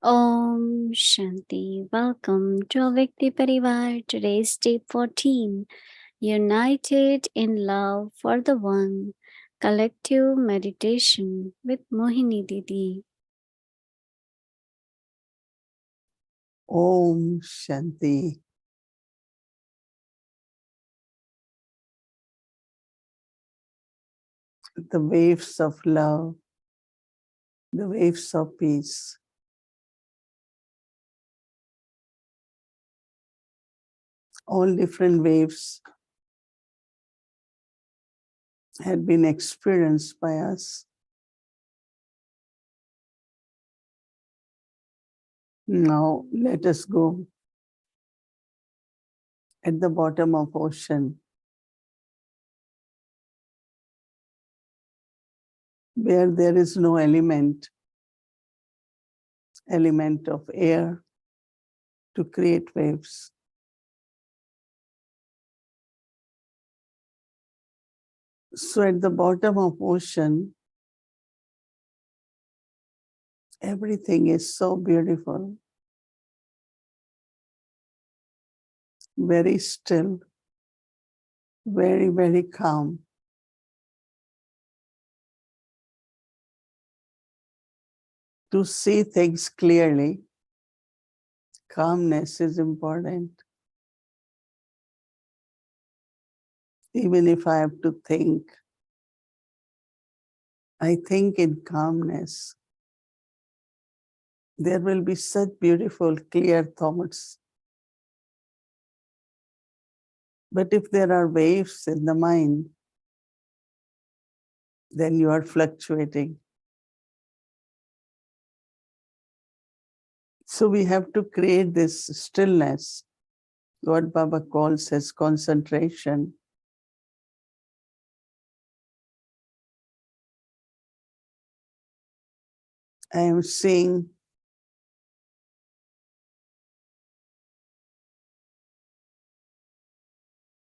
Om Shanti. Welcome to Avyakti Parivar. Today's day 14. United in love for the one. Collective meditation with Mohini Didi. Om Shanti. The waves of love, the waves of peace. All different waves had been experienced by us. Now let us go at the bottom of ocean, where there is no element of air to create waves. So at the bottom of ocean, everything is so beautiful, very still, very, very calm. To see things clearly, calmness is important. Even if I have to think, I think in calmness. There will be such beautiful, clear thoughts. But if there are waves in the mind, then you are fluctuating. So we have to create this stillness, what Baba calls as concentration. I am seeing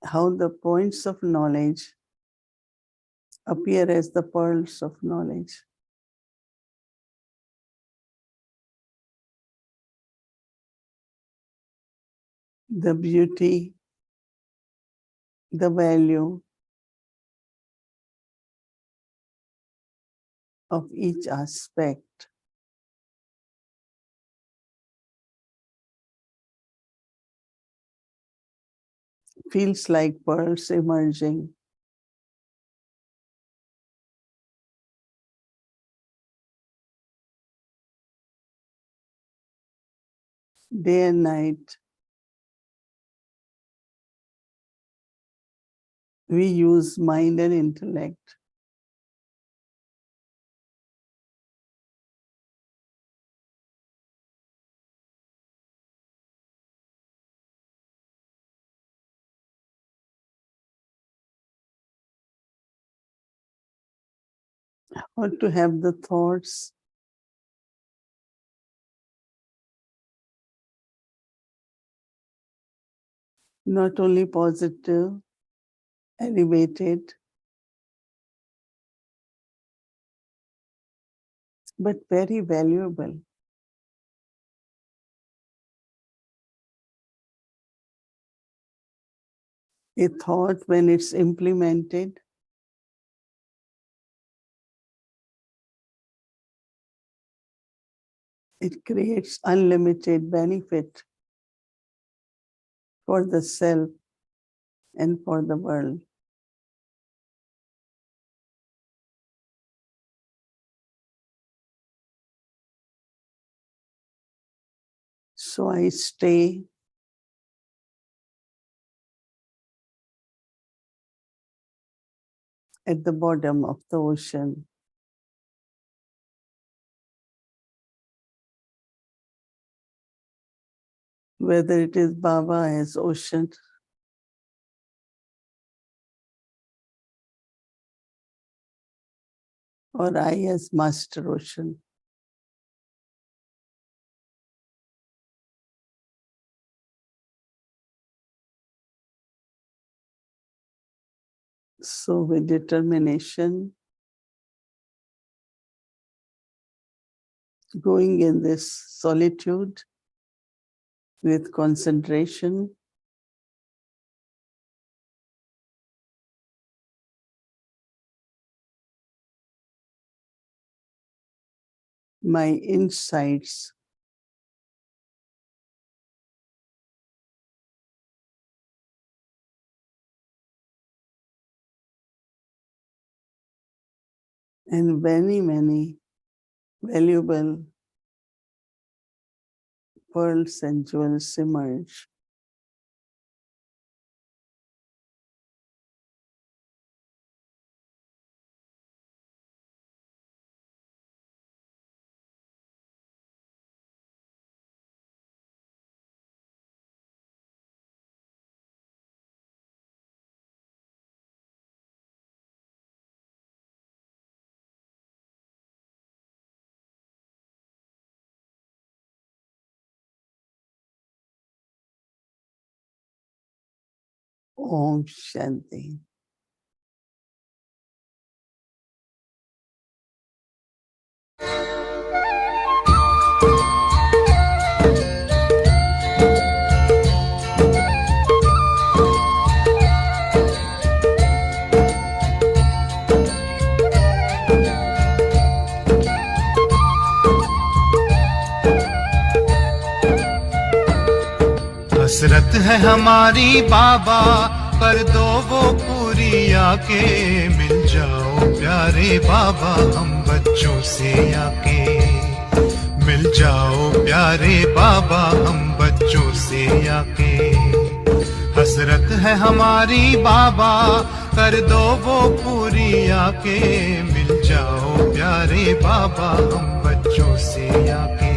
how the points of knowledge appear as the pearls of knowledge. The beauty, the value of each aspect feels like pearls emerging. Day and night, we use mind and intellect or to have the thoughts not only positive, elevated, but very valuable. A thought, when it's implemented, it creates unlimited benefit for the self and for the world. So I stay at the bottom of the ocean. Whether it is Baba as ocean or I as Master Ocean. So with determination, going in this solitude with concentration. My insights and many valuable pearls and jewels emerge. Om Shanti. हसरत है हमारी बाबा, कर दो वो पूरी आके। मिल जाओ प्यारे बाबा हम बच्चों से आके। मिल जाओ प्यारे बाबा हम बच्चों से आके। हसरत है हमारी बाबा, कर दो वो पूरी आके। मिल जाओ प्यारे बाबा हम बच्चों से आके।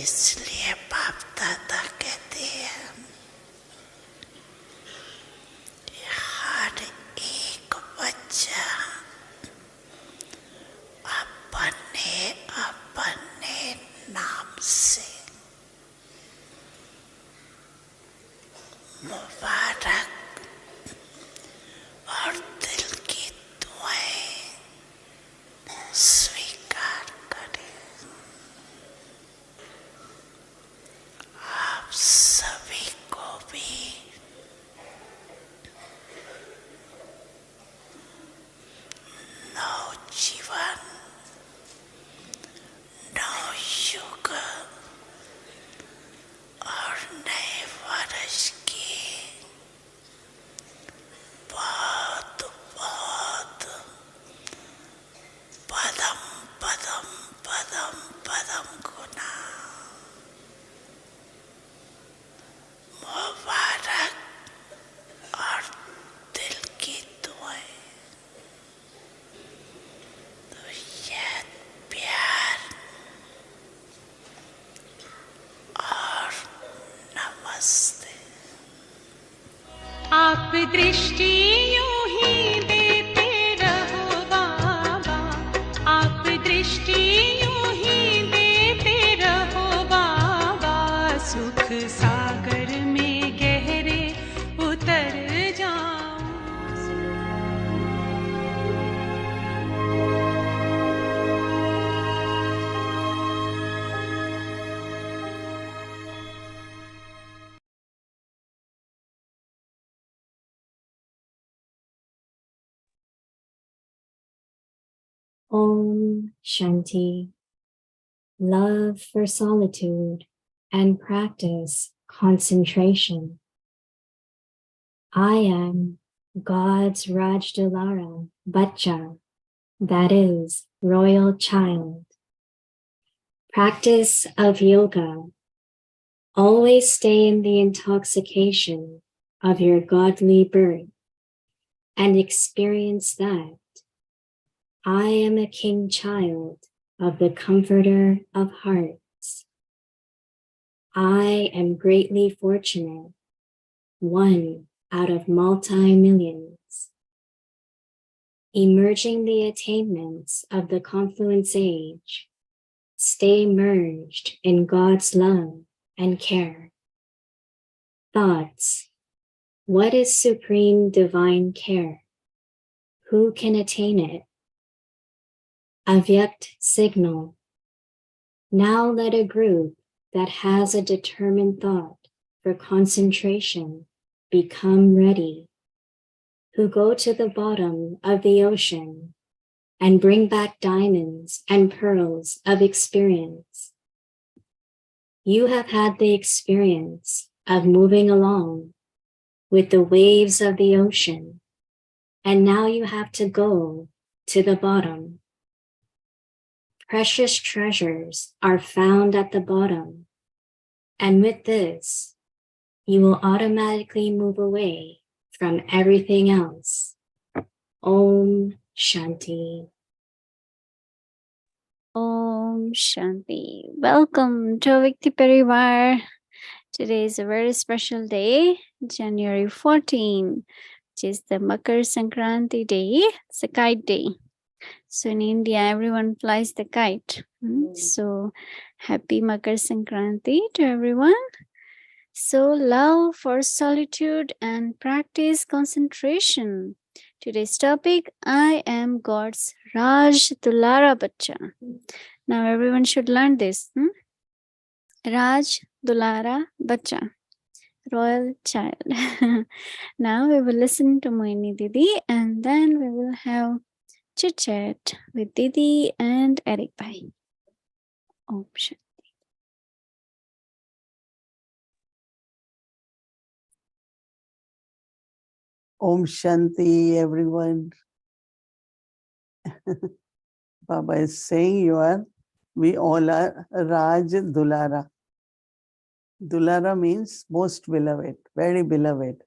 इसलिए बाप दादा कहते हैं मुबारक और दिल की दुआएं स्वीकार करें। आप सभी को भी नवजीवन, नवयुग और नए वर्ष की बहुत बहुत पदम पदम पदम पदम गुना मुबारक और दिल की दुआएं। तो यह प्यार और नमस्ते। आप दृष्टि यूं ही देते रहो बाबा, आप दृष्टि यूं ही देते रहो बाबा, सुख सागर में गहरे उतर जाऊं। Om Shanti. Love for solitude and practice concentration. I am God's Rajdulara, Bachha, that is, royal child. Practice of yoga. Always stay in the intoxication of your godly birth and experience that I am a king child of the comforter of hearts. I am greatly fortunate, one out of multi-millions. Emerging the attainments of the confluence age, stay merged in God's love and care. Thoughts. What is supreme divine care? Who can attain it? Avyakt signal. Now let a group that has a determined thought for concentration become ready, who go to the bottom of the ocean and bring back diamonds and pearls of experience. You have had the experience of moving along with the waves of the ocean, and now you have to go to the bottom. Precious treasures are found at the bottom, and with this, you will automatically move away from everything else. Om Shanti. Om Shanti. Welcome to Vikti Parivar. Today is a very special day, January 14, which is the Makar Sankranti day. It's a kite day. So in India, everyone flies the kite. So happy Makar Sankranti to everyone. So love for solitude and practice concentration. Today's topic, I am God's Rajdulara Bachcha. Now everyone should learn this. Rajdulara Bachcha, royal child. Now we will listen to Mohini Didi and then we will have chit chat with Didi and Eric Bhai. Om Shanti. Om Shanti, everyone. Baba is saying we all are Rajdulara. Dulara means most beloved, very beloved.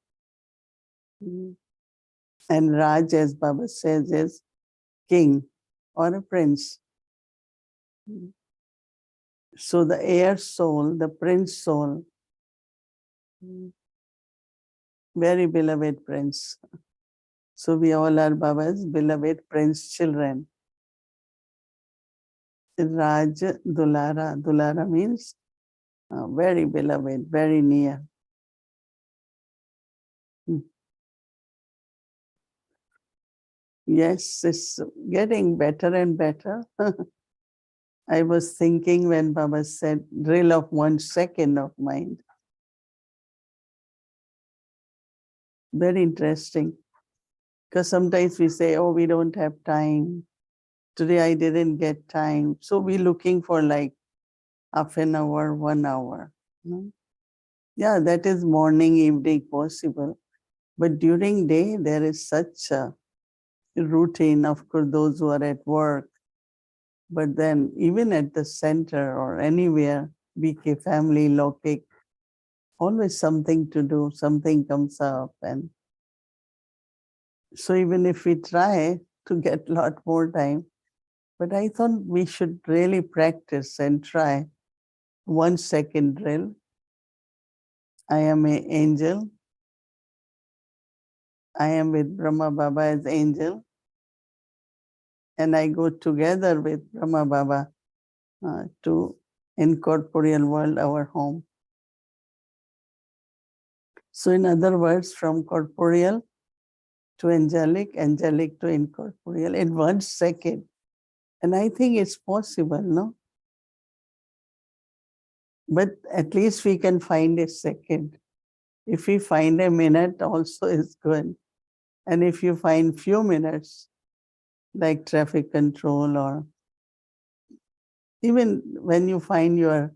And Raj, as Baba says, is king or a prince. So the heir soul, the prince soul, very beloved prince. So we all are Baba's beloved prince children. Raj Dulara. Dulara means very beloved, very near. Yes, it's getting better and better. I was thinking when Baba said drill of 1 second of mind. Very interesting. Because sometimes we say, oh, we don't have time. Today I didn't get time. So we're looking for like half an hour, 1 hour. Yeah, that is morning, evening possible. But during day, there is such a routine, of course, those who are at work. But then even at the center or anywhere, BK family, Lokik, always something to do, something comes up. And so even if we try to get a lot more time, but I thought we should really practice and try 1 second drill. I am an angel. I am with Brahma Baba as angel. And I go together with Brahma Baba to incorporeal world, our home. So in other words, from corporeal to angelic, angelic to incorporeal in 1 second. And I think it's possible, no? But at least we can find a second. If we find a minute also is good. And if you find few minutes, like traffic control, or even when you find your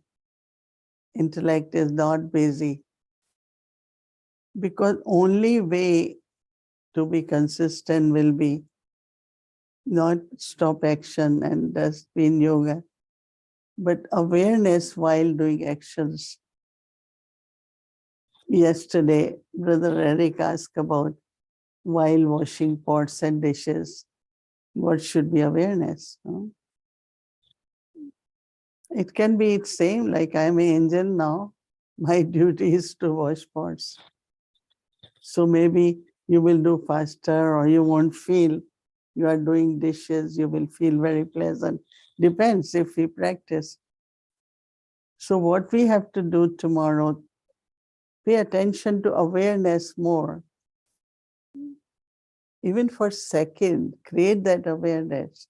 intellect is not busy, because only way to be consistent will be not stop action and just be in yoga, but awareness while doing actions. Yesterday, Brother Eric asked about while washing pots and dishes, what should be awareness? No? It can be the same, like I'm an angel now. My duty is to wash pots. So maybe you will do faster or you won't feel you are doing dishes, you will feel very pleasant. Depends if we practice. So what we have to do tomorrow, pay attention to awareness more. Even for a second, create that awareness.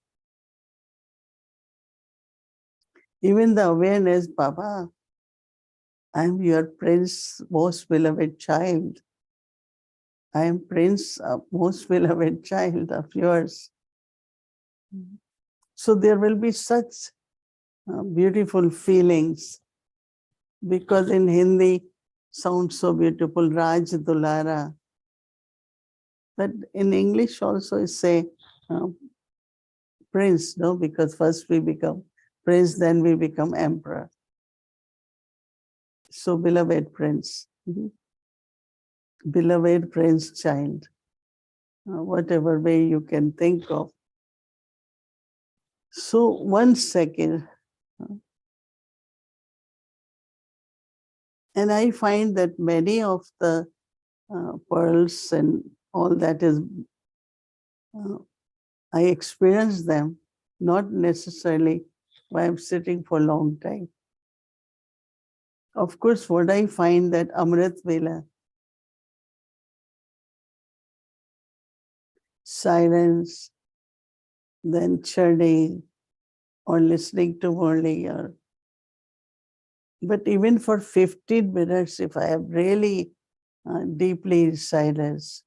Even the awareness, Baba, I'm your Prince, most beloved child. I am Prince, most beloved child of yours. So there will be such beautiful feelings, because in Hindi sounds so beautiful, Rajdulara. But in English also is say prince, no? Because first we become prince, then we become emperor. So beloved prince, beloved prince child, whatever way you can think of. So 1 second. And I find that many of the pearls and all that is, I experience them, not necessarily while I'm sitting for a long time. Of course, what I find that Amrit Vela, silence, then churning or listening to Murli, or but even for 15 minutes, if I am really deeply in silence,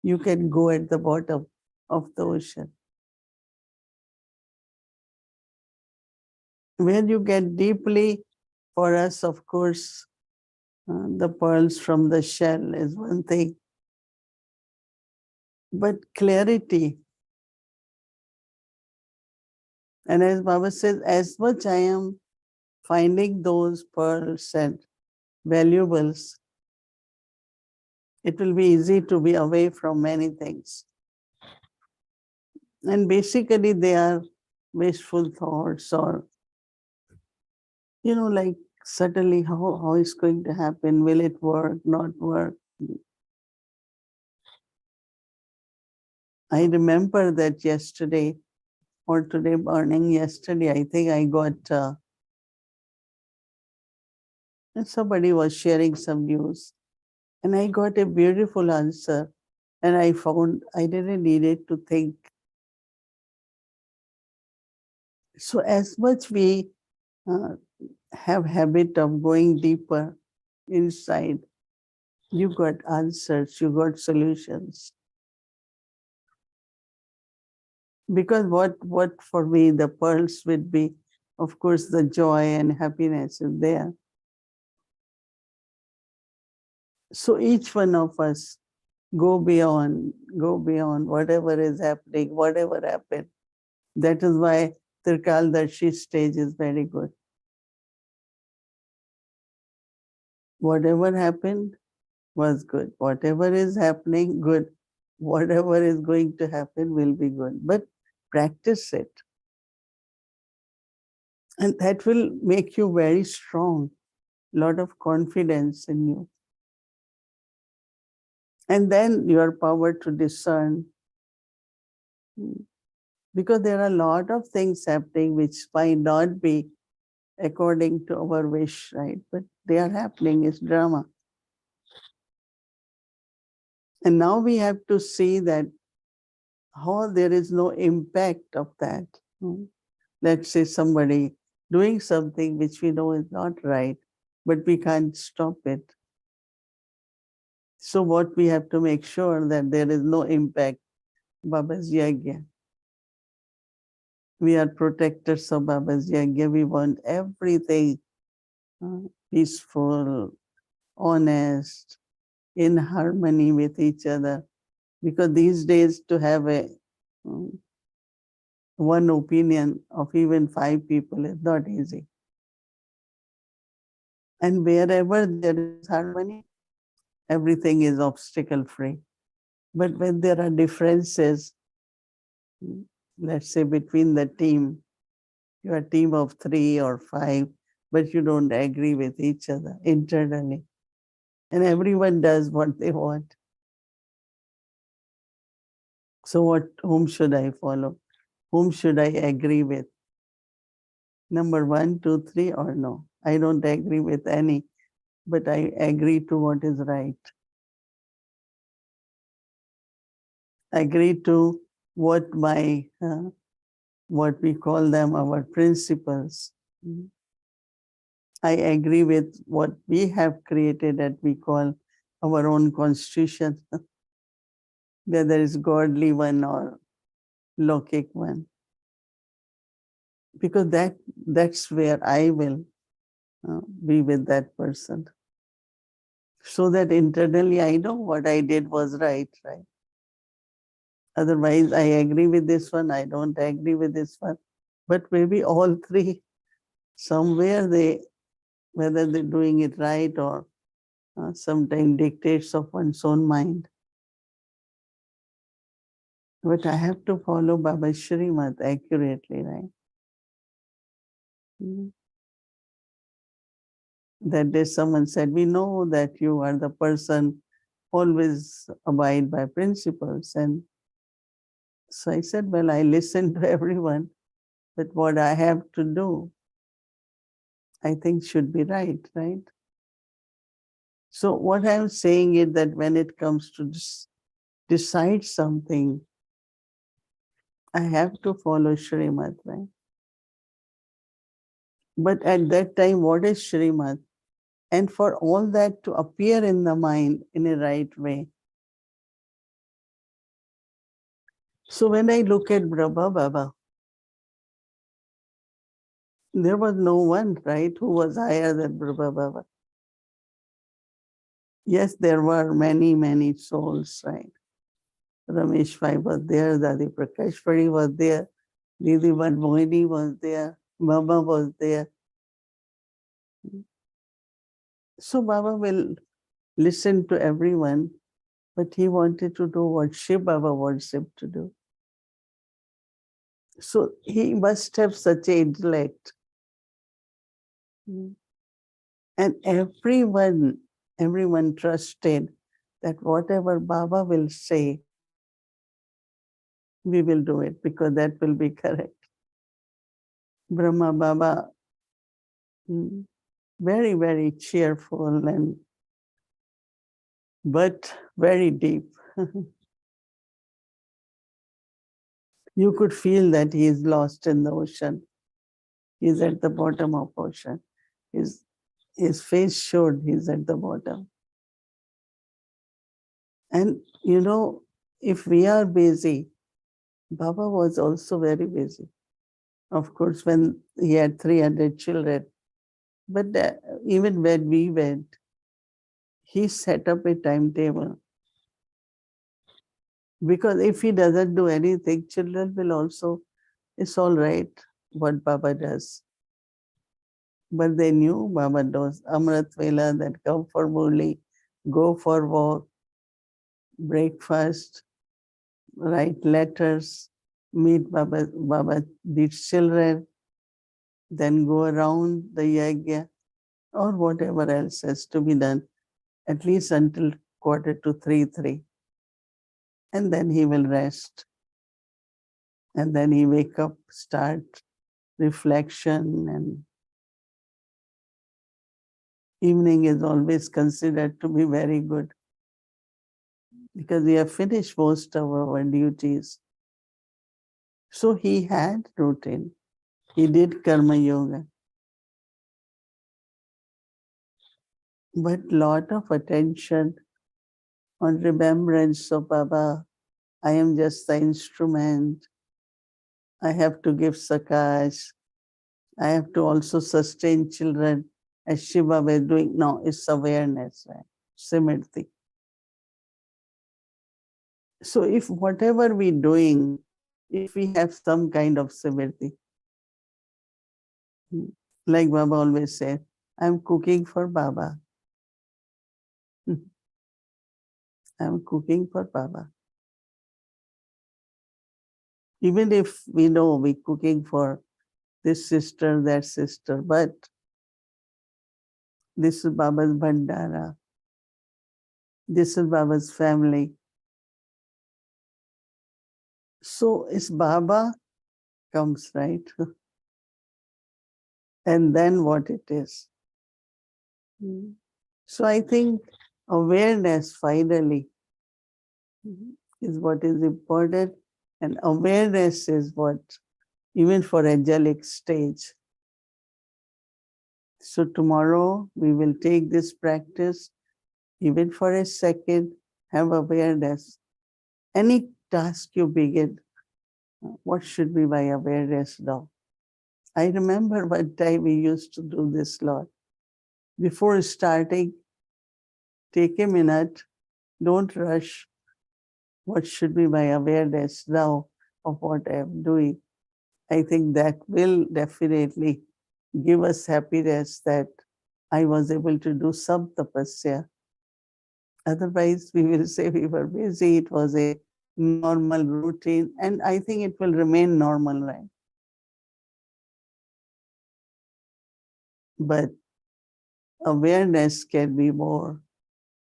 you can go at the bottom of the ocean. When you get deeply, for us, of course, the pearls from the shell is one thing. But clarity, and as Baba says, as much I am finding those pearls and valuables, it will be easy to be away from many things. And basically they are wasteful thoughts, or, like suddenly how is going to happen? Will it work, not work? I remember that yesterday or today morning, yesterday, I think I got, somebody was sharing some news. And I got a beautiful answer. And I found I didn't need it to think. So as much we uh, have habit of going deeper inside, you got answers, you got solutions. Because what for me the pearls would be, of course, the joy and happiness is there. So each one of us go beyond whatever is happening, whatever happened. That is why Tirkaldarshi stage is very good. Whatever happened was good. Whatever is happening, good. Whatever is going to happen will be good. But practice it. And that will make you very strong. Lot of confidence in you. And then your power to discern. Because there are a lot of things happening which might not be according to our wish, right? But they are happening, it's drama. And now we have to see that how there is no impact of that. Let's say somebody doing something which we know is not right, but we can't stop it. So what we have to make sure that there is no impact. Baba's Yagya. We are protectors of Baba's Yagya. We want everything peaceful, honest, in harmony with each other. Because these days to have a one opinion of even 5 people is not easy. And wherever there is harmony, everything is obstacle free. But when there are differences, let's say between the team, you're a team of 3 or 5, but you don't agree with each other internally. And everyone does what they want. So whom should I follow? Whom should I agree with? Number 1, 2, 3, or no? I don't agree with any, but I agree to what is right. Agree to what what we call them, our principles. I agree with what we have created that we call our own constitution, whether it's godly one or lokic one. Because that's where I will be with that person. So that internally I know what I did was right. Otherwise, I agree with this one, I don't agree with this one. But maybe all 3, somewhere whether they're doing it right or sometimes dictates of one's own mind. But I have to follow Baba's Shrimad accurately, right? That day someone said, we know that you are the person always abide by principles. And so I said, well, I listen to everyone, but what I have to do, I think should be right? So what I'm saying is that when it comes to decide something, I have to follow Shrimad, right? But at that time, what is Shrimad? And for all that to appear in the mind in a right way. So when I look at Brahma Baba, there was no one, right, who was higher than Brahma Baba. Yes, there were many, many souls, right? Ramesh Bhai was there, Dadi Prakashpuri was there, Didi Mohini was there, Baba was there. So Baba will listen to everyone, but he wanted to do what Shiv Baba wants him to do. So he must have such an intellect. And everyone trusted that whatever Baba will say, we will do it because that will be correct. Brahma Baba, very, very cheerful and but very deep. You could feel that he is lost in the ocean. He's at the bottom of ocean. His face showed he's at the bottom. And you know, if we are busy, Baba was also very busy. Of course, when he had 300 children, but even when we went, he set up a timetable. Because if he doesn't do anything, children will also, it's all right what Baba does. But they knew Baba does Amrit Vela, that come for Murli, go for walk, breakfast, write letters, meet Baba's children, then go around the yagya or whatever else has to be done, at least until 2:45, 3. And then he will rest. And then he wake up, start reflection, and evening is always considered to be very good because we have finished most of our duties. So he had routine. He did karma yoga. But lot of attention on remembrance of Baba. I am just the instrument. I have to give sakas. I have to also sustain children as Shiva was doing. No, it's awareness, right? Simriti. So if whatever we're doing, if we have some kind of simriti, like Baba always said, I'm cooking for Baba. I'm cooking for Baba. Even if we know we're cooking for this sister, that sister, but this is Baba's Bhandara. This is Baba's family. So it's Baba comes, right? And then what it is. So I think awareness finally is what is important. And awareness is what, even for angelic stage. So tomorrow we will take this practice, even for a second, have awareness. Any task you begin, what should be my awareness now? I remember one time we used to do this lot. Before starting, take a minute, don't rush. What should be my awareness now of what I am doing? I think that will definitely give us happiness that I was able to do some tapasya. Otherwise, we will say we were busy, it was a normal routine, and I think it will remain normal, right? But awareness can be more,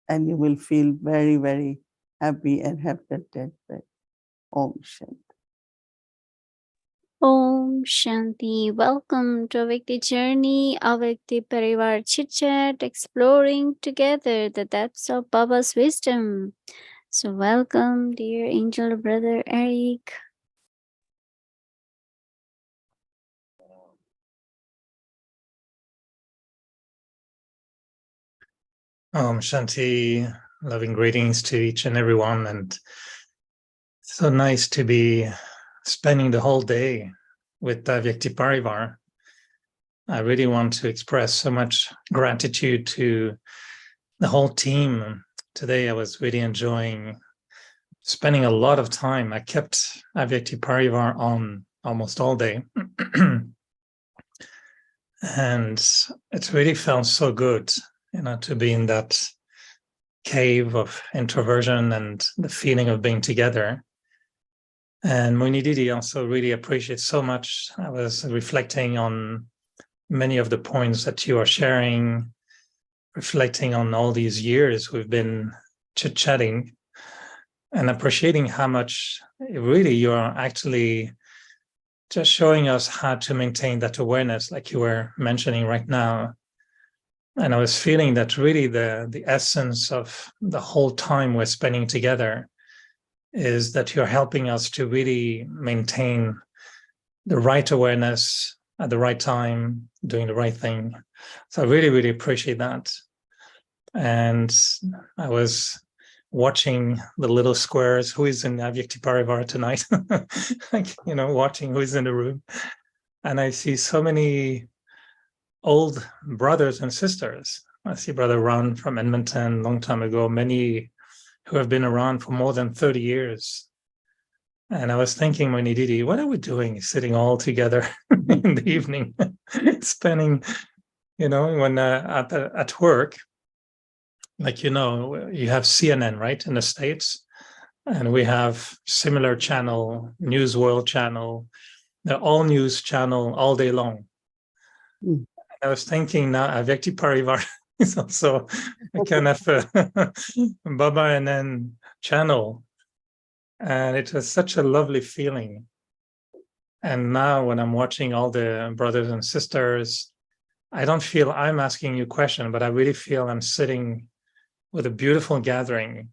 and you will feel very, very happy and have contentment. Om Shanti. Om Shanti. Welcome to Avikti Journey, Avikti Parivar Chit Chat, exploring together the depths of Baba's wisdom. So welcome, dear angel brother Eric. Om Shanti, loving greetings to each and everyone, and so nice to be spending the whole day with Vyakti Parivar. I really want to express so much gratitude to the whole team. Today I was really enjoying spending a lot of time. I kept Vyakti Parivar on almost all day. And it really felt so good, to be in that cave of introversion and the feeling of being together. And Mohini Didi also really appreciates so much. I was reflecting on many of the points that you are sharing, reflecting on all these years we've been chit-chatting, and appreciating how much really you're actually just showing us how to maintain that awareness, like you were mentioning right now. And I was feeling that really the essence of the whole time we're spending together is that you're helping us to really maintain the right awareness at the right time, doing the right thing. So I really, really appreciate that. And I was watching the little squares, who is in Avyakti Parivar tonight, like, watching who is in the room. And I see so many old brothers and sisters. I see Brother Ron from Edmonton, long time ago, many who have been around for more than 30 years. And I was thinking, Mohini Didi, what are we doing sitting all together in the evening, spending, when at work, like, you have CNN, right, in the States, and we have similar channel, News World channel, the all news channel all day long. Mm. I was thinking now, Avyakti Parivar is also a kind of Baba and then channel. And it was such a lovely feeling. And now when I'm watching all the brothers and sisters, I don't feel I'm asking you a question, but I really feel I'm sitting with a beautiful gathering.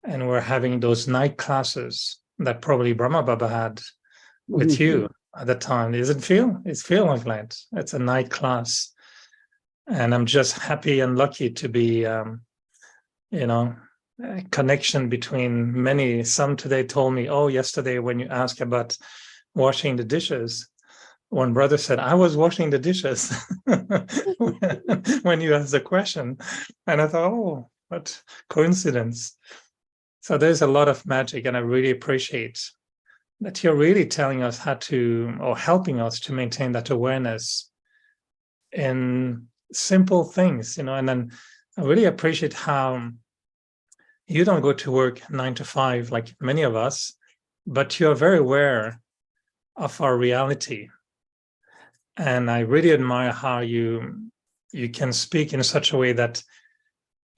And we're having those night classes that probably Brahma Baba had with you at the time. Does it feel? It's feeling like that. It's a night class. And I'm just happy and lucky to be, a connection between many. Some today told me, oh, yesterday when you asked about washing the dishes, one brother said, I was washing the dishes when you asked the question. And I thought, oh, what coincidence. So there's a lot of magic, and I really appreciate that you're really telling us how to, or helping us to maintain that awareness in simple things, and then I really appreciate how you don't go to work 9 to 5 like many of us, but you're very aware of our reality. And I really admire how you can speak in such a way that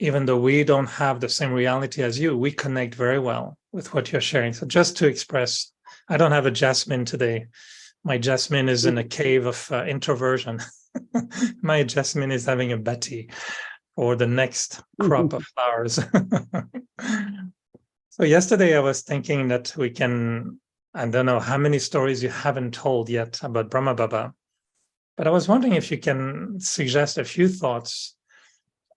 even though we don't have the same reality as you, we connect very well with what you're sharing. So just to express, I don't have a Jasmine today. My Jasmine is in a cave of introversion. My Jasmine is having a Betty for the next crop of flowers. So yesterday I was thinking that we can, I don't know how many stories you haven't told yet about Brahma Baba, but I was wondering if you can suggest a few thoughts.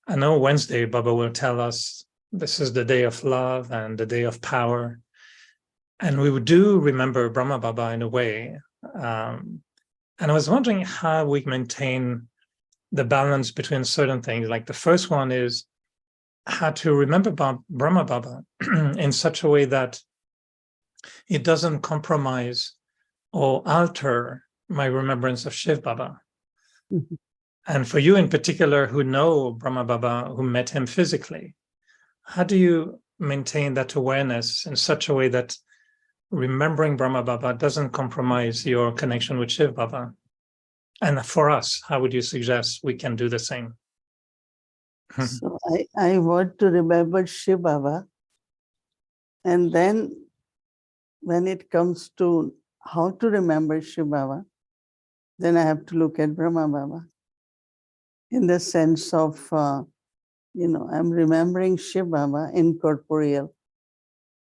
I know Wednesday Baba will tell us this is the day of love and the day of power. And we do remember Brahma Baba in a way. And I was wondering how we maintain the balance between certain things. Like the first one is how to remember Brahma Baba in such a way that it doesn't compromise or alter my remembrance of Shiv Baba. Mm-hmm. And for you in particular, who know Brahma Baba, who met him physically, how do you maintain that awareness in such a way that remembering Brahma Baba doesn't compromise your connection with Shiv Baba? And for us, how would you suggest we can do the same? So I want to remember Shiv Baba. And then when it comes to how to remember Shiv Baba, then I have to look at Brahma Baba in the sense of, I'm remembering Shiv Baba incorporeal,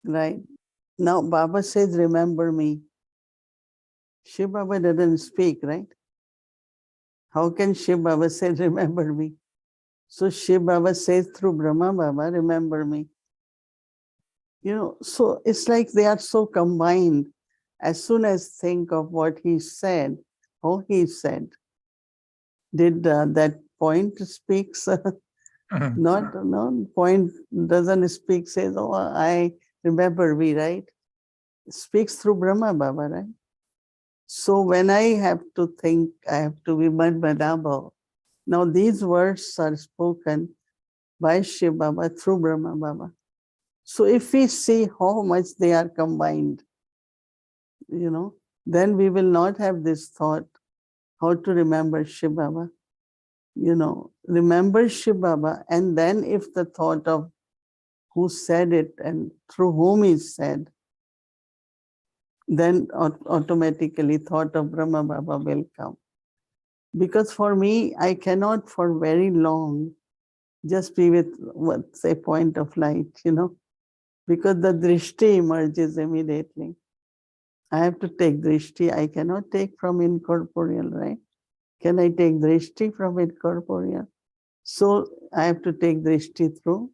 right? Now Baba says, remember me. Shiv Baba doesn't speak, right? How can Shiv Baba say, remember me? So Shiv Baba says through Brahma Baba, remember me. So it's like they are so combined. As soon as think of what he said, how he said, did that point speaks? No, point doesn't speak, says, oh, I remember me, right? Speaks through Brahma Baba, right? So when I have to think, I have to be Madhava. Now these words are spoken by Shiv Baba through Brahma Baba. So if we see how much they are combined, then we will not have this thought, how to remember Shiv Baba. Remember Shiv Baba, and then if the thought of who said it and through whom he said, then automatically thought of Brahma Baba will come. Because for me, I cannot for very long just be with what's a point of light, because the drishti emerges immediately. I have to take drishti. I cannot take from incorporeal, right? Can I take drishti from incorporeal? So I have to take drishti through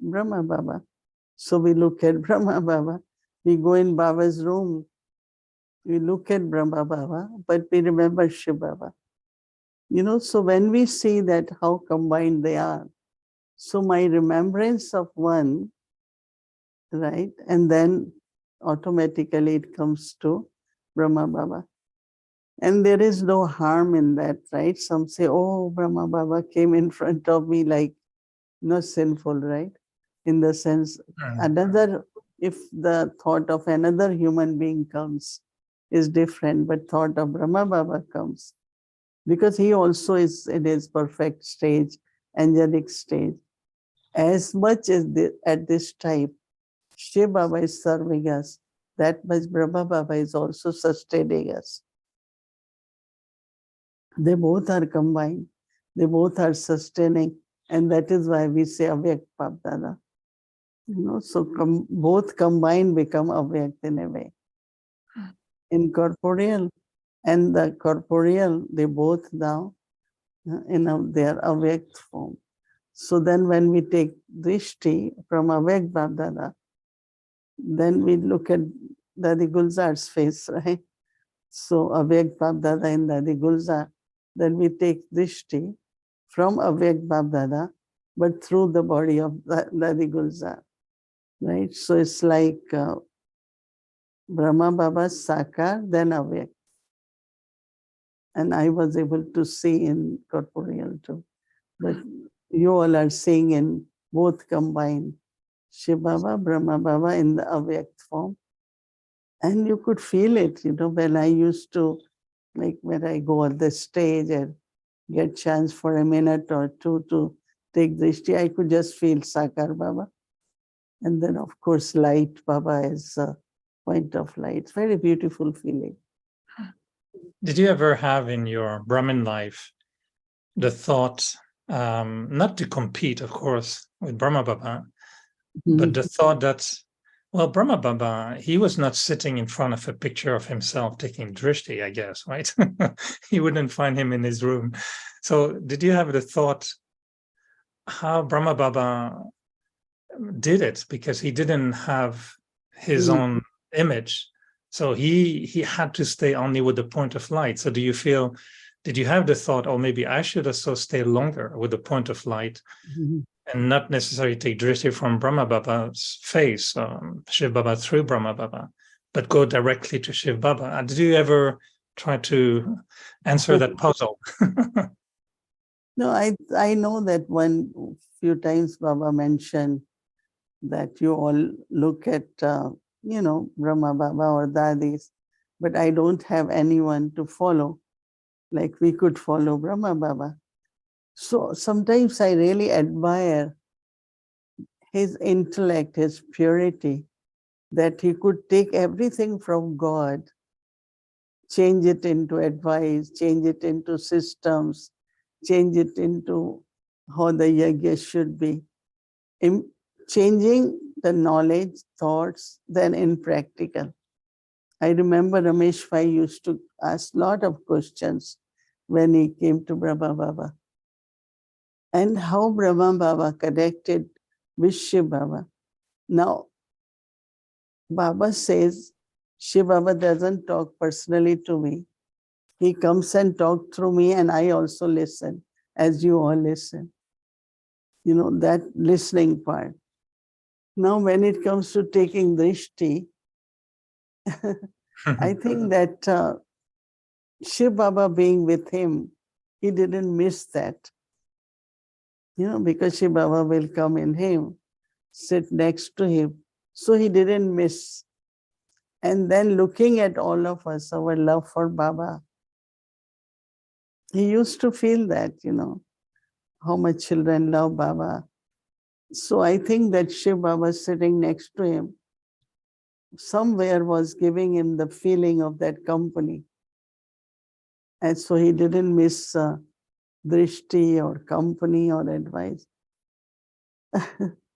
Brahma Baba. So we look at Brahma Baba. We go in Baba's room. We look at Brahma Baba, but we remember Shiv Baba. So when we see that how combined they are, so my remembrance of one, right, and then automatically it comes to Brahma Baba. And there is no harm in that, right? Some say, oh, Brahma Baba came in front of me, like, not sinful, right? In the sense, if the thought of another human being comes, is different, but thought of Brahma Baba comes, because he also is in his perfect stage, angelic stage. As much as at this time, Shiv Baba is serving us, that much Brahma Baba is also sustaining us. They both are combined. They both are sustaining. And that is why we say Avyak Papdada. So both combined become Avyak in a way. Incorporeal and the corporeal, they both now their Avyak form. So then when we take Drishti from Avyak Babdada, then we look at Dadi Gulzar's face, right? So Avyak Babdada and Dadi Gulzar, then we take Drishti from Avyak Babdada, but through the body of Dadi Gulzar, right? So it's like Brahma Baba Sakar, then Avyak. And I was able to see in corporeal too. But you all are seeing in both combined. Shiv Baba, Brahma Baba in the Avyakt form. And you could feel it, when I used to, like when I go on the stage and get chance for a minute or two to take drishti, I could just feel Sakar Baba. And then, of course, light Baba is a point of light. Very beautiful feeling. Did you ever have in your Brahmin life the thought, not to compete, of course, with Brahma Baba, but the thought that, well, Brahma Baba, he was not sitting in front of a picture of himself taking drishti, I guess, right? You wouldn't find him in his room. So did you have the thought how Brahma Baba did it? Because he didn't have his own image. So he had to stay only with the point of light. So did you have the thought, oh, maybe I should also stay longer with the point of light and not necessarily take drishti from Brahma Baba's face, Shiv Baba through Brahma Baba, but go directly to Shiv Baba? Did you ever try to answer that puzzle? No, I know that one few times Baba mentioned that you all look at, Brahma Baba or Dadis, but I don't have anyone to follow, like we could follow Brahma Baba. So sometimes I really admire his intellect, his purity, that he could take everything from God, change it into advice, change it into systems, change it into how the yajna should be. Changing the knowledge, thoughts, then in practical. I remember Ramesh Bhai used to ask a lot of questions when he came to Brahma Baba. And how Brahma Baba connected with Shiv Baba. Now, Baba says, Shiv Baba doesn't talk personally to me. He comes and talks through me, and I also listen, as you all listen. That listening part. Now, when it comes to taking drishti, I think that Shiv Baba being with him, he didn't miss that. Because Shiv Baba will come in him, sit next to him. So he didn't miss. And then looking at all of us, our love for Baba, he used to feel that, how much children love Baba. So I think that Shiv Baba sitting next to him somewhere was giving him the feeling of that company. And so he didn't miss drishti or company or advice.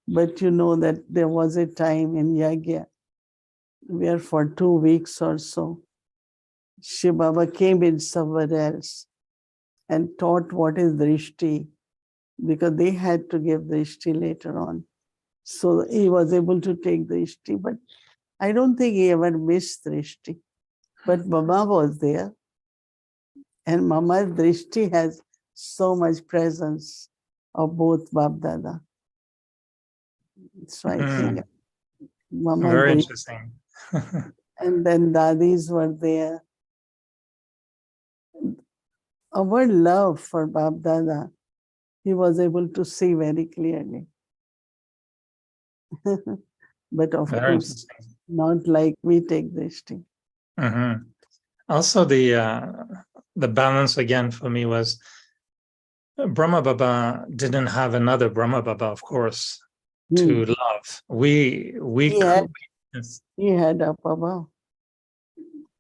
But you know that there was a time in Yagya where for 2 weeks or so, Shiv Baba came in somewhere else and taught what is drishti, because they had to give drishti later on. So he was able to take drishti, but I don't think he ever missed drishti. But Baba was there, and Mama's drishti has so much presence of both Bab Dada. So I think Mama Very drishti, interesting. and then Dadis were there. Our love for Bab Dada, he was able to see very clearly. But of Very course, interesting. not like we take drishti. Also, the balance again for me was Brahma Baba didn't have another Brahma Baba, of course, to love. We He had, yes. he had up above.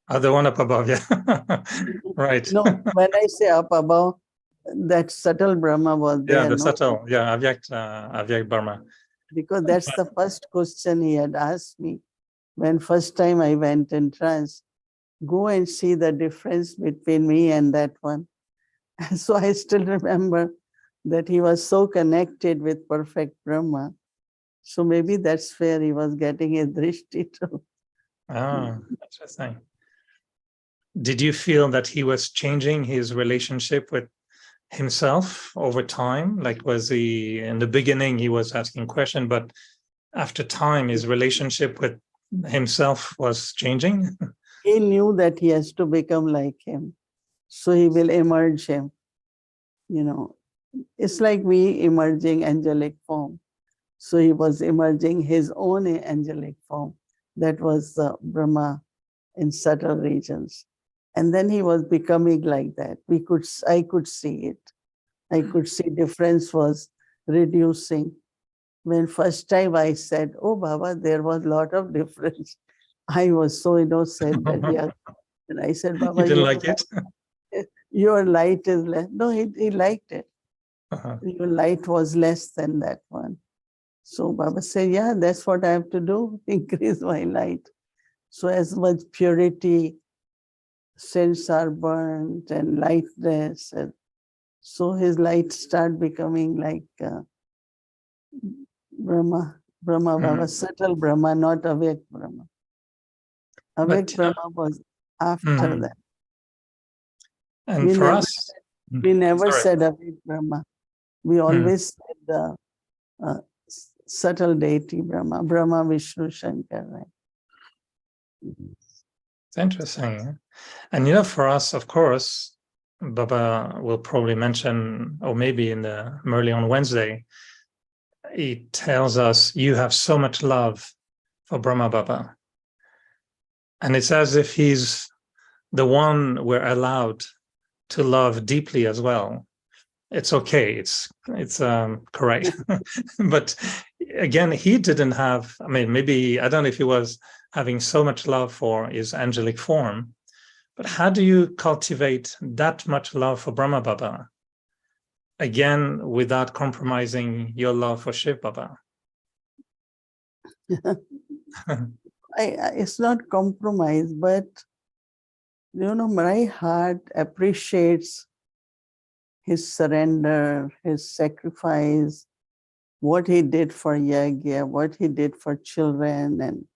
The one up above, yeah. Right. No, when I say up above, that subtle Brahma was Yeah, there, the no? subtle, yeah, Avyak Brahma. Because that's the first question he had asked me when first time I went in trance. Go and see the difference between me and that one. So I still remember that he was so connected with perfect Brahma. So maybe that's where he was getting a drishti too. Ah, interesting. Did you feel that he was changing his relationship with himself over time? Like, was he in the beginning he was asking question, but after time his relationship with himself was changing? He knew that he has to become like him. So he will emerge him. You know, it's like we emerging angelic form. So he was emerging his own angelic form. That was Brahma in subtle regions. And then he was becoming like that. I could see it. I could see difference was reducing. When first time I said, oh Baba, there was a lot of difference. I was so innocent that yeah. And I said, He Baba, didn't like it? your light is less. No, he liked it. Uh-huh. Your light was less than that one. So Baba said, yeah, that's what I have to do, increase my light. So as much purity, cells are burnt and lightness. And so his light start becoming like Brahma Baba, subtle Brahma, not awake Brahma. Awake But Brahma was after that. and for us, We never sorry. said awake Brahma. We always said the subtle deity Brahma, Brahma, Vishnu, Shankar. Right? It's interesting. And for us, of course, Baba will probably mention, or maybe in the Merli on Wednesday, he tells us, you have so much love for Brahma Baba. And it's as if he's the one we're allowed to love deeply as well. It's okay, it's correct. But again, he didn't have, maybe, I don't know if he was having so much love for his angelic form, but how do you cultivate that much love for Brahma Baba? Again, without compromising your love for Shiv Baba. It's not compromise, but my heart appreciates his surrender, his sacrifice, what he did for Yagya, what he did for children, and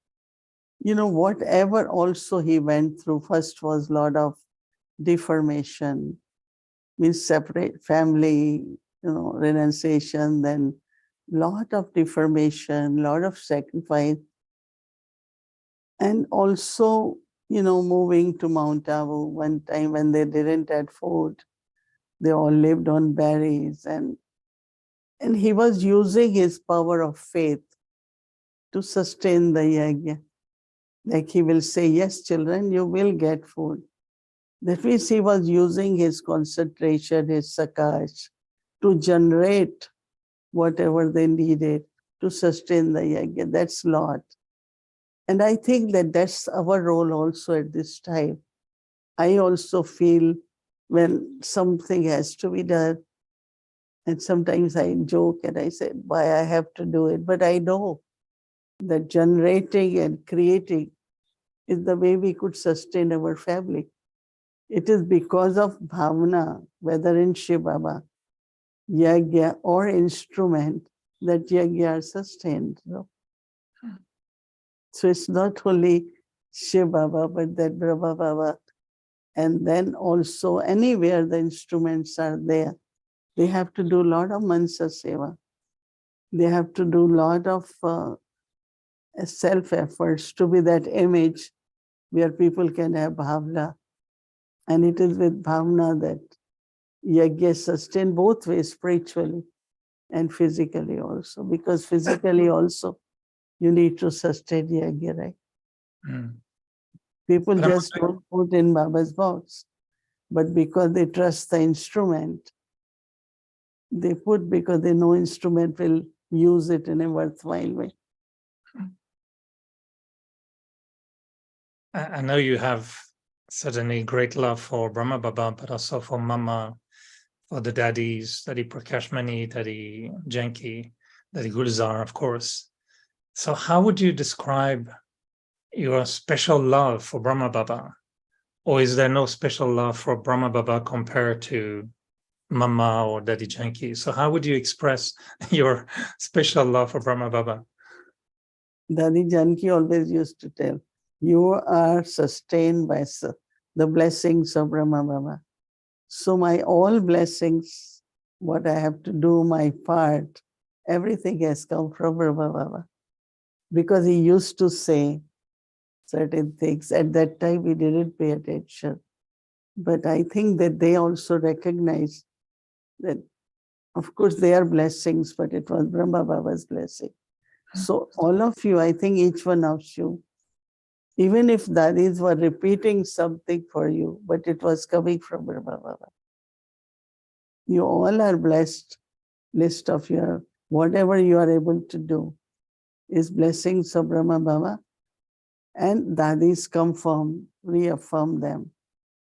whatever also he went through. First was a lot of deformation, means separate family, renunciation, then lot of deformation, lot of sacrifice. And also, moving to Mount Abu one time when they didn't have food, they all lived on berries, and he was using his power of faith to sustain the yajna. Like he will say, yes, children, you will get food. That means he was using his concentration, his sakash, to generate whatever they needed to sustain the yajna. That's lot. And I think that that's our role also at this time. I also feel when something has to be done. And sometimes I joke and I say, why I have to do it? But I know that generating and creating is the way we could sustain our family. It is because of bhavana, whether in Shiv Baba, yagya or instrument, that yagya are sustained. So it's not only Shiv Baba, but that Brahma Baba. And then also anywhere the instruments are there, they have to do a lot of mansa seva. They have to do a lot of self-efforts to be that image where people can have bhavna. And it is with bhavna that yagya sustain both ways, spiritually and physically also. Because physically also, you need to sustain yagya, right? Mm. People But I'm just don't put in Baba's box. But because they trust the instrument, they put because they know instrument will use it in a worthwhile way. I know you have certainly great love for Brahma Baba, but also for Mama, for the daddies, Daddy Prakashmani, Daddy Janki, Daddy Gulzar, of course. So how would you describe your special love for Brahma Baba? Or is there no special love for Brahma Baba compared to Mama or Daddy Janki? So how would you express your special love for Brahma Baba? Daddy Janki always used to tell, you are sustained by the blessings of Brahma Baba. So my all blessings, what I have to do, my part, everything has come from Brahma Baba. Because he used to say certain things. At that time, we didn't pay attention. But I think that they also recognize that, of course, they are blessings, but it was Brahma Baba's blessing. So all of you, I think each one of you, even if daddies were repeating something for you, but it was coming from Brahma Baba. You all are blessed. List of your, whatever you are able to do is blessings of Brahma Baba. And daddies confirm, reaffirm them.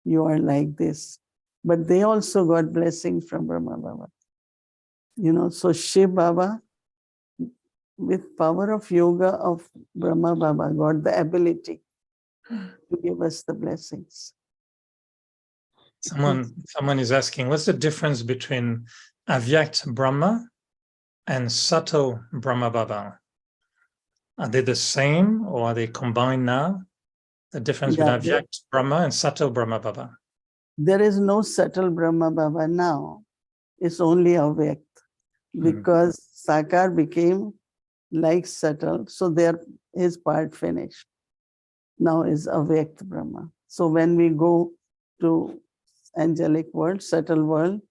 You are like this. But they also got blessings from Brahma Baba. So Shiv Baba, with power of yoga of Brahma Baba, got the ability to give us the blessings. Someone is asking, what's the difference between Avyakt Brahma and subtle Brahma Baba? Are they the same or are they combined now? The difference between Avyakt Brahma and subtle Brahma Baba? There is no subtle Brahma Baba now. It's only Avyakt. Because Sakar became like subtle, so his part finished. Now is Avyakt Brahma. So when we go to angelic world, subtle world,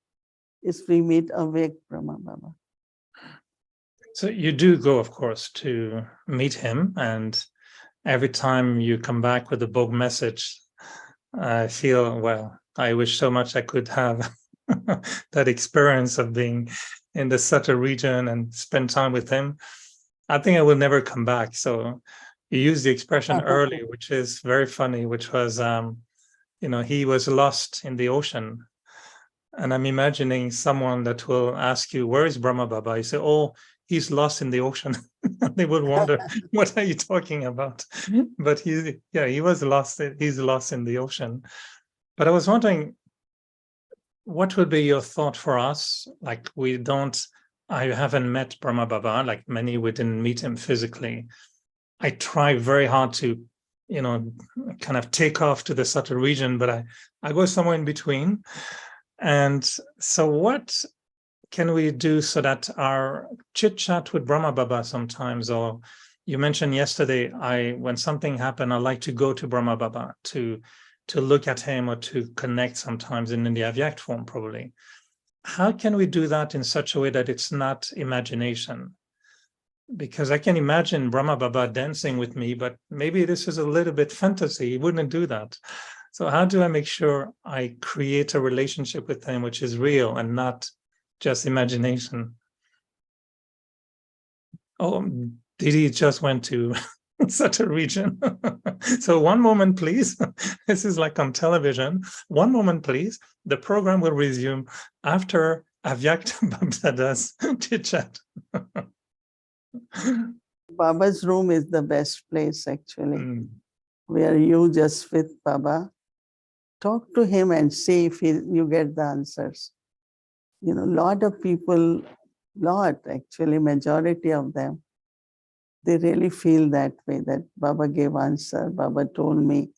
is we meet Avyakt Brahma Baba. So you do go, of course, to meet him, and every time you come back with a book message, I feel, well, I wish so much I could have that experience of being in the subtle region and spend time with him. I think I will never come back. So you used the expression early, which is very funny, which was, he was lost in the ocean. And I'm imagining someone that will ask you, where is Brahma Baba? You say, oh, he's lost in the ocean. They would wonder, what are you talking about? But he was lost. He's lost in the ocean. But I was wondering, what would be your thought for us? Like I haven't met Brahma Baba, like many, we didn't meet him physically. I try very hard to, kind of take off to the subtle region, but I go somewhere in between. And so what can we do so that our chit chat with Brahma Baba sometimes, or you mentioned yesterday, when something happened, I like to go to Brahma Baba to look at him or to connect sometimes in the Avyakt form, probably. How can we do that in such a way that it's not imagination? Because I can imagine Brahma Baba dancing with me, but maybe this is a little bit fantasy. He wouldn't do that. So how do I make sure I create a relationship with him which is real and not just imagination? Oh, Didi just went to such a region. So one moment, please. This is like on television. One moment, please. The program will resume after Avyakt Babdada's chit-chat. Baba's room is the best place, actually, Mm. where you just with Baba, talk to him and see if you get the answers. You know, lot of people, actually, majority of them, they really feel that way, that Baba gave answer, Baba told me.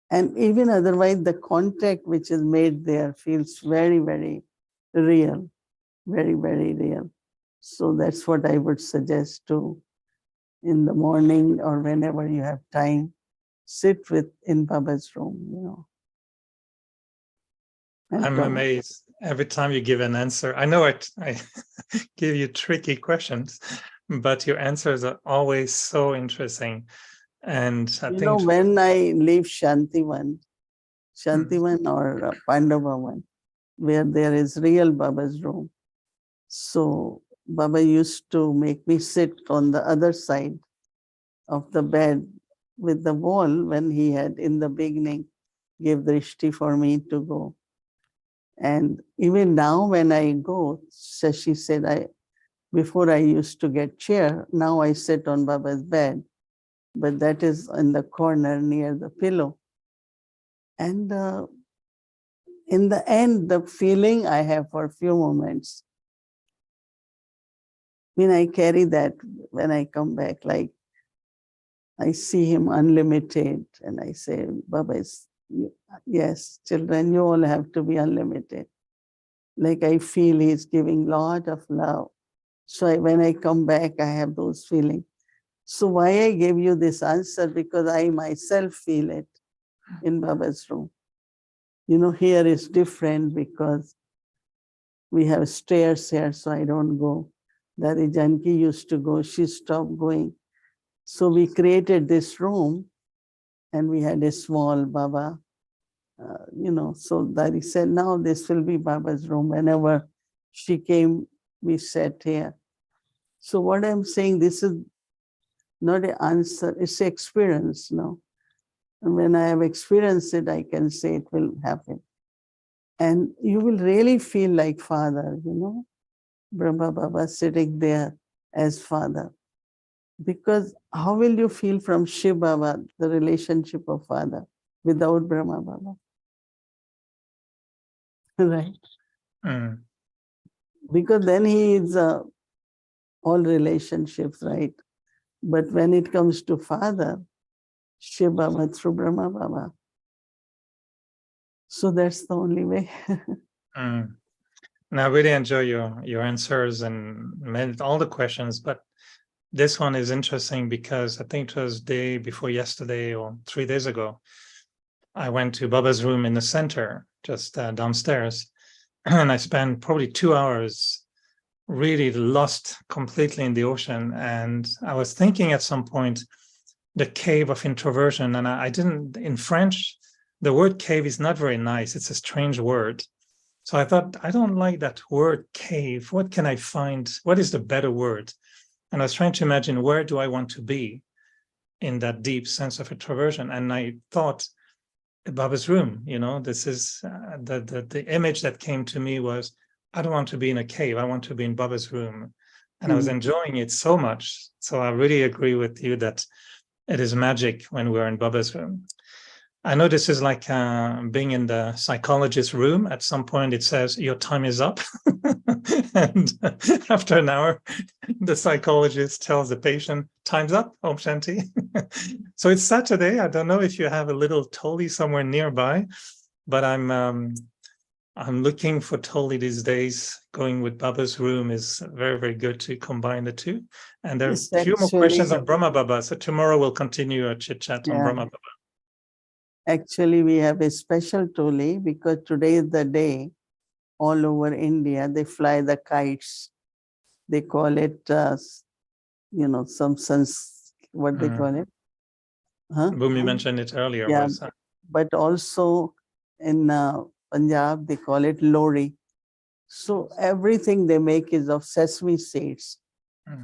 And even otherwise, the contact which is made there feels very, very real, very, very real. So that's what I would suggest to, in the morning or whenever you have time, sit in Baba's room, you know. I'm amazed every time you give an answer. I know I give you tricky questions, but your answers are always so interesting. And I You think know, when I leave Shantivan or Pandavavan, where there is real Baba's room, so Baba used to make me sit on the other side of the bed with the wall when he had in the beginning gave drishti for me to go. And even now when I go, Shashi said, before I used to get chair, now I sit on Baba's bed, but that is in the corner near the pillow. And in the end, the feeling I have for a few moments, I mean, I carry that when I come back, like I see him unlimited and I say, Baba, yes, children, you all have to be unlimited. Like I feel he's giving lot of love. So when I come back, I have those feelings. So why I gave you this answer? Because I myself feel it in Baba's room. You know, here is different because we have stairs here, so I don't go. Dadi Janki used to go, she stopped going. So we created this room and we had a small Baba, you know, so Dari said, now this will be Baba's room. Whenever she came, we sat here. So what I'm saying, this is not an answer, it's an experience, no? And when I have experienced it, I can say it will happen. And you will really feel like Father, you know, Brahma Baba sitting there as Father. Because how will you feel from Shiv Baba, the relationship of Father, without Brahma Baba? Right? Mm. Because then he is all relationships, right? But when it comes to Father, Shiv Baba through Brahma Baba. So that's the only way. Mm. And I really enjoy your answers and all the questions, but this one is interesting because I think it was day before yesterday or 3 days ago. I went to Baba's room in the center, just downstairs, and I spent probably 2 hours really lost completely in the ocean. And I was thinking at some point, the cave of introversion, and I didn't, in French, the word cave is not very nice. It's a strange word. So I thought, I don't like that word cave. What can I find? What is the better word? And I was trying to imagine, where do I want to be in that deep sense of introversion? And I thought, Baba's room, you know, this is the image that came to me was, I don't want to be in a cave. I want to be in Baba's room. And I was enjoying it so much. So I really agree with you that it is magic when we're in Baba's room. I know this is like being in the psychologist's room. At some point, it says your time is up. And after an hour, the psychologist tells the patient, time's up, Om Shanti. So it's Saturday. I don't know if you have a little Toli somewhere nearby, but I'm looking for Toli these days. Going with Baba's room is very, very good to combine the two. And there's a few more questions on Brahma Baba. So tomorrow we'll continue our chit chat on Brahma Baba. Actually, we have a special Toli because today is the day all over India, they fly the kites. They call it, you know, some sense, what they call it? Huh? Bhumi mentioned it earlier. Yeah, Was, but also in Punjab, they call it Lori. So everything they make is of sesame seeds.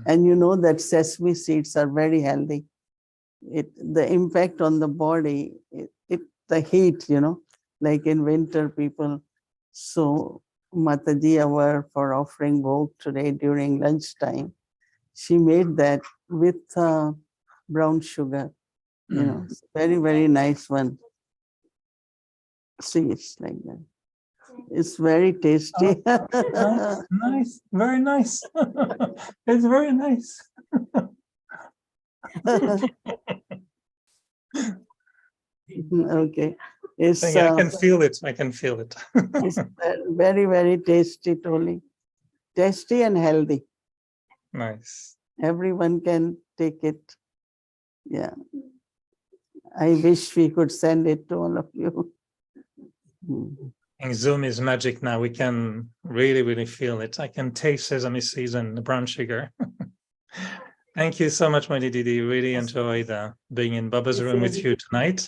And you know that sesame seeds are very healthy. the impact on the body, the heat, like in winter people. So Mataji our for offering bhog today during lunchtime, she made that with brown sugar, very, very nice one. See, it's like that. It's very tasty. Nice, very nice. It's very nice. Okay. It's, I can feel it. I can feel it. it's very, very tasty, Toli. Tasty and healthy. Nice. Everyone can take it. Yeah. I wish we could send it to all of you. And Zoom is magic now. We can really, really feel it. I can taste sesame seeds and the brown sugar. Thank you so much, Mohini Didi. Really enjoyed being in Baba's room with you tonight.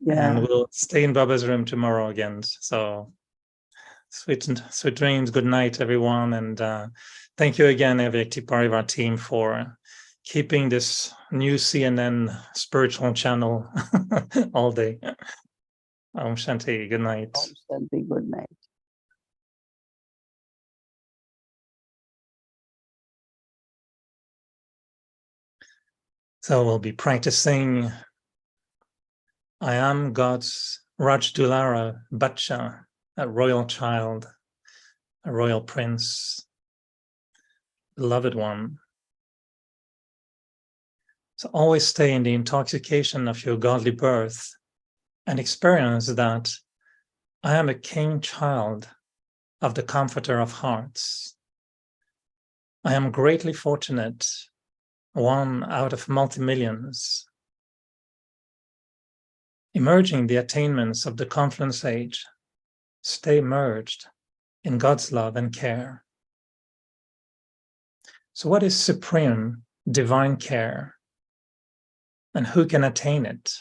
Yeah. And we'll stay in Baba's room tomorrow again. So sweet dreams. Good night, everyone. And thank you again, Avyakti Parivar team, for keeping this new CNN spiritual channel all day. Om Shanti. Good night. Om Shanti. Good night. So we'll be practicing. I am God's Rajdulara Bachha, a royal child, a royal prince, beloved one. So always stay in the intoxication of your godly birth and experience that I am a king child of the comforter of hearts. I am greatly fortunate, one out of multi-millions, emerging the attainments of the confluence age, stay merged in God's love and care. So what is supreme divine care, and who can attain it?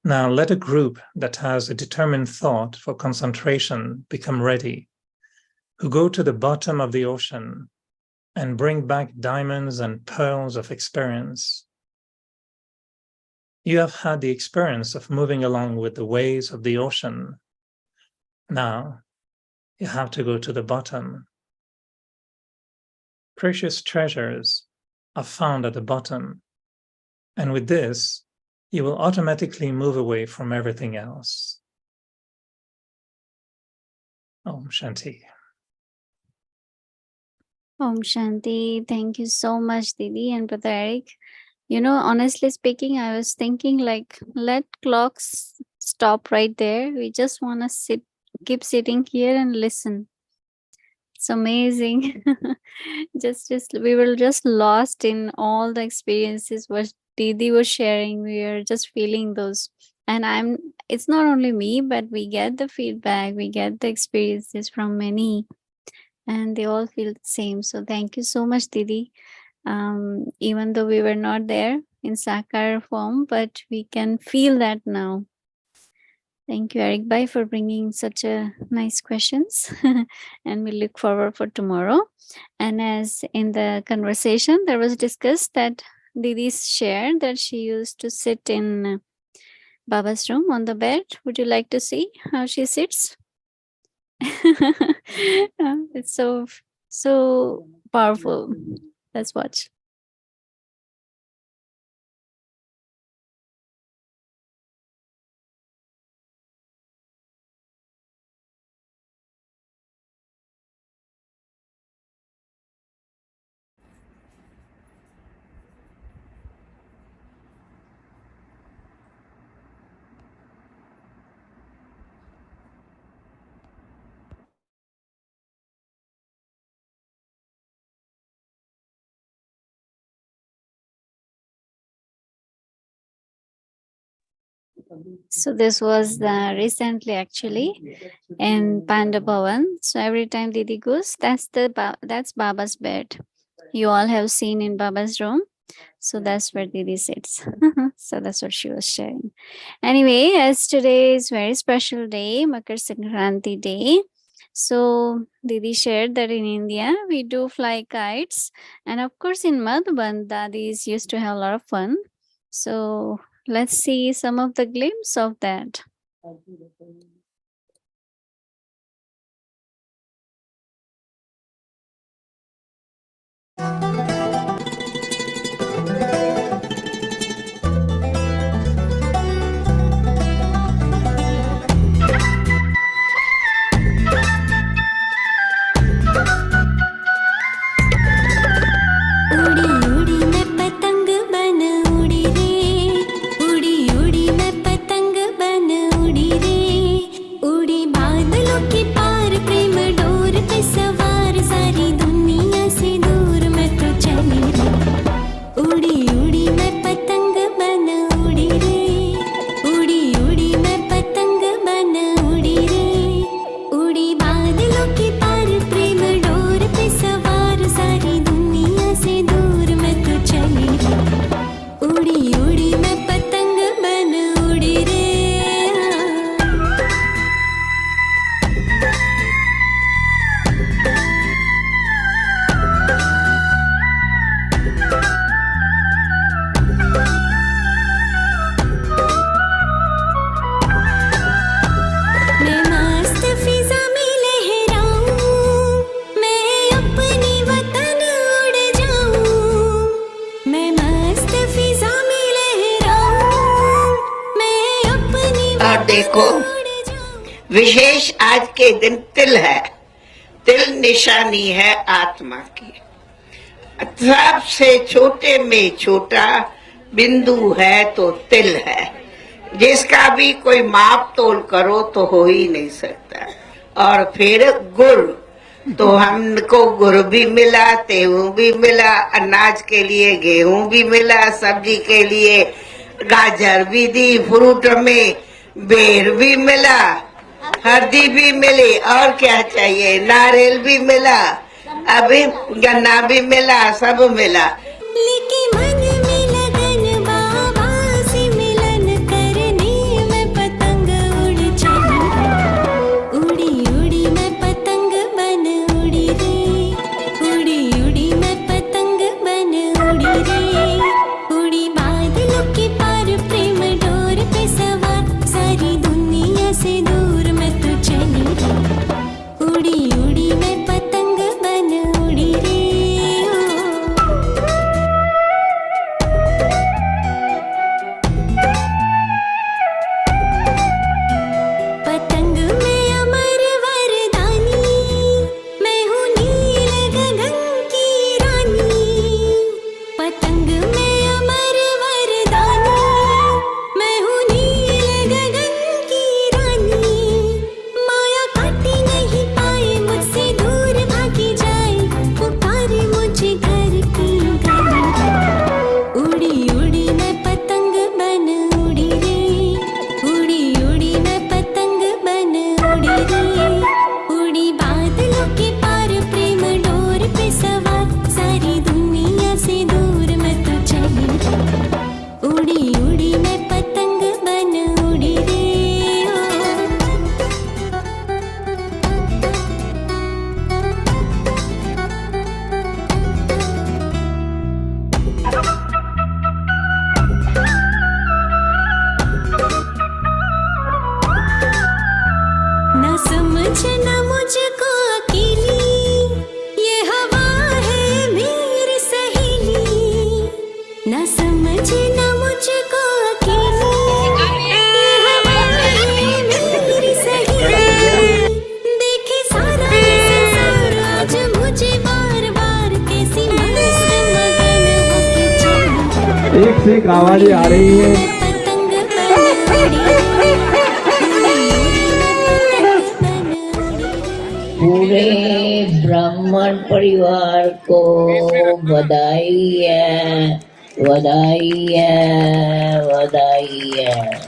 Now let a group that has a determined thought for concentration become ready, who go to the bottom of the ocean and bring back diamonds and pearls of experience. You have had the experience of moving along with the waves of the ocean. Now you have to go to the bottom. Precious treasures are found at the bottom, and with this, you will automatically move away from everything else. Om Shanti. Om Shanti. Thank you so much, Didi and Brother Eric. Honestly speaking, I was thinking like, let clocks stop right there. We just want to keep sitting here and listen. It's amazing. We were just lost in all the experiences what Didi was sharing. We are just feeling those. And it's not only me, but we get the feedback, we get the experiences from many, and they all feel the same. So thank you so much, Didi. Even though we were not there in Sakar form, but we can feel that now. Thank you, Eric Bhai, for bringing such a nice questions. And we look forward for tomorrow. And as in the conversation, there was discussed that Didi shared that she used to sit in Baba's room on the bed. Would you like to see how she sits? It's so powerful. Let's watch. So this was recently actually in Panda Bhavan. So every time Didi goes, that's Baba's bed. You all have seen in Baba's room. So that's where Didi sits. So that's what she was sharing. Anyway, as today is very special day, Makar Sankranti day. So, Didi shared that in India we do fly kites, and of course in Madhuban, daddies used to have a lot of fun. So, let's see some of the glimpse of that. उड़ी उड़ी मैं पतंग बन उड़ी रे, उड़ी उड़ी मैं पतंग बन उड़ी रे, उड़ी बादलों के पार प्रेम डोर पे सवार, सारी दुनिया से दूर मैं तो चली रे, उड़ी उड़ी मैं पतंग बन उड़ी रे, उड़ी उड़ी मैं पतंग बन उड़ी रे, उड़ी बादलों के पार प्रेम डोर पे सवार, सारी दुनिया से दूर मैं तो चली रे, उड़ी उड़ी मैं पतंग बन उड़ी रे। मैं मस्त फिजा में लहराऊं, मैं अपने वतन उड़ जाऊं, मैं मस्त फिजा में लहराऊं, मैं अपने और वतन देखो उड़ जाऊं। विशेष आज के दिन तिल है। तिल निशानी है आत्मा की। सबसे छोटे में छोटा बिंदु है तो तिल है, जिसका भी कोई माप तोल करो तो हो ही नहीं सकता। और फिर गुड़, तो हमको गुड़ भी मिला, गेहूं भी मिला, अनाज के लिए गेहूं भी मिला, सब्जी के लिए गाजर भी दी, फ्रूट में बेर भी मिला, हल्दी भी मिली, और क्या चाहिए, नारियल भी मिला, अभी गन्ना भी मिला, सब मिला। लेके मन में लगन बाबा से मिलन करने, मैं पतंग उड़ चली, उड़ी उड़ी मैं पतंग बन उड़ी रे, उड़ी उड़ी मैं पतंग बन उड़ी रे, उड़ी बादलों के पार प्रेम डोर पे सवार, सारी दुनिया से दूर मैं तो चली रे, उड़ी उड़ी मैं पतंग बन उड़ी रे। पतंग में अमर वरदानी, मैं हूँ नील गगन की रानी, पतंग में अमर वरदानी, मैं हूँ नील गगन की रानी, माया काटी नहीं पाए मुझसे दूर भागी जाए, पुकारे मुझे घर की गली, उड़ी उड़ी मैं पतंग बन उड़ी रे, उड़ी उड़ी मैं पतंग बन उड़ी रे, उड़ी बादलों के पार प्रेम डोर पे सवार, सारी दुनिया से दूर मैं तो चली रे, उड़ी उड़ी मैं पतंग बन उड़ी रे। न समझना मुझको अकेली, ये हवा है मेरी सहेली, न समझना मुझको अकेली, ये हवा है मेरी सहेली, देखे सारा ये संसार आज मुझे बार बार, कैसी मस्त मगन होके चली, एक से एक आवाजें आ रही है। पतंग बन उड़ी रे, पूरे ब्राह्मण परिवार को बधाई है, बधाई है, बधाई है।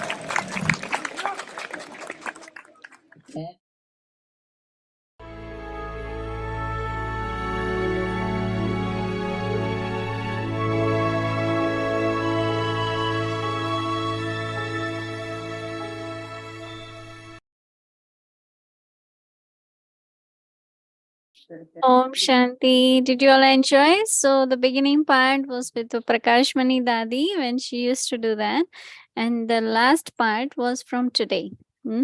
Om Shanti. Did you all enjoy? So the beginning part was with the Prakashmani Dadi when she used to do that. And the last part was from today.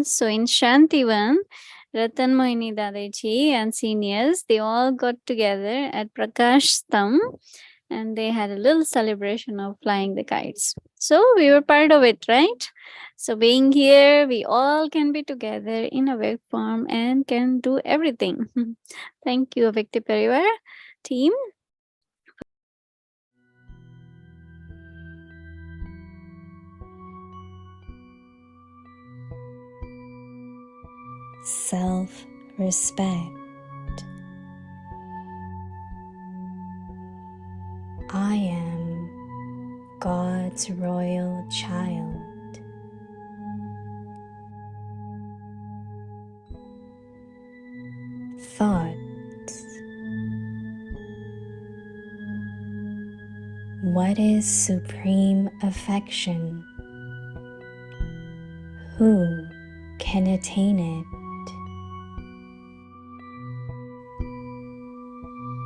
So in Shantivan, Ratan Mohini Dadaji and seniors, they all got together at Prakash Stam and they had a little celebration of flying the kites. So we were part of it, right? So being here, we all can be together in a web form and can do everything. Thank you, Vikti Parivar team. Self-respect. I am God's royal child. Thoughts. What is supreme affection? Who can attain it?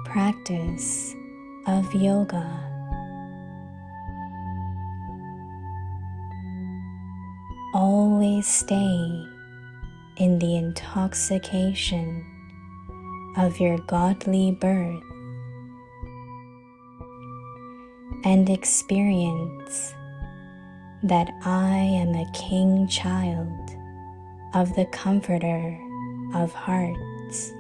Practice of yoga. Always stay in the intoxication of your godly birth and experience that I am a king child of the Comforter of Hearts.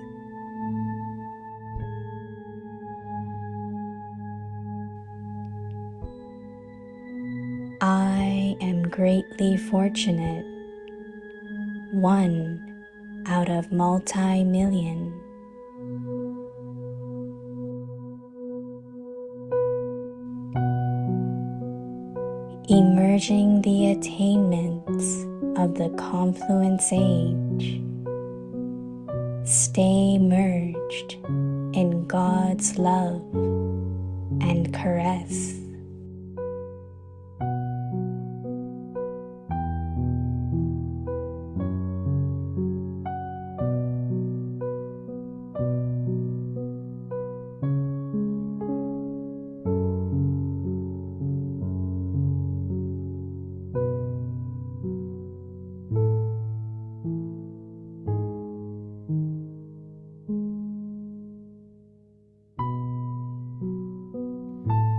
I am greatly fortunate, one out of multi-million. Emerging the attainments of the confluence age, stay merged in God's love and caress.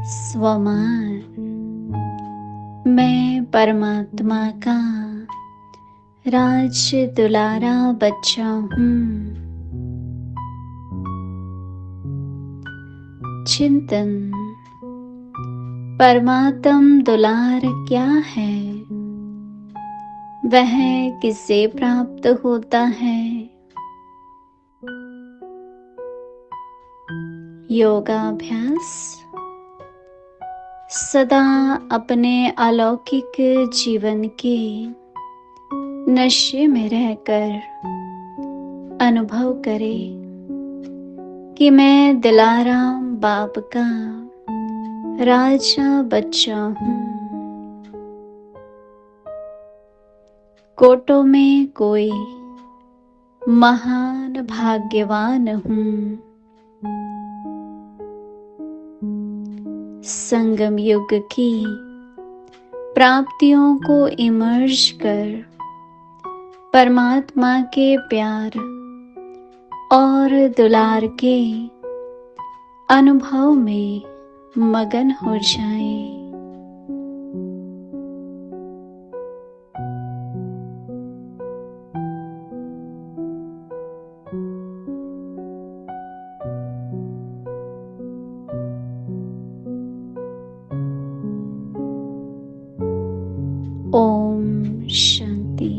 स्वमान मैं परमात्मा का राज दुलारा बच्चा हूँ। चिंतन परमात्म दुलार क्या है, वह किससे प्राप्त होता है। योगाभ्यास सदा अपने अलौकिक जीवन के नशे में रहकर अनुभव करे कि मैं दिलाराम बाप का राजा बच्चा हूँ। कोटों में कोई महान भाग्यवान हूँ। संगम युग की प्राप्तियों को इमर्ज कर परमात्मा के प्यार और दुलार के अनुभव में मगन हो जाएं। Om Shanti.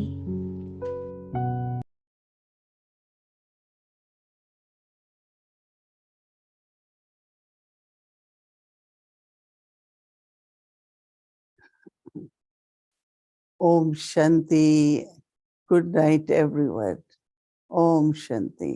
Om Shanti. Good night, everyone. Om Shanti.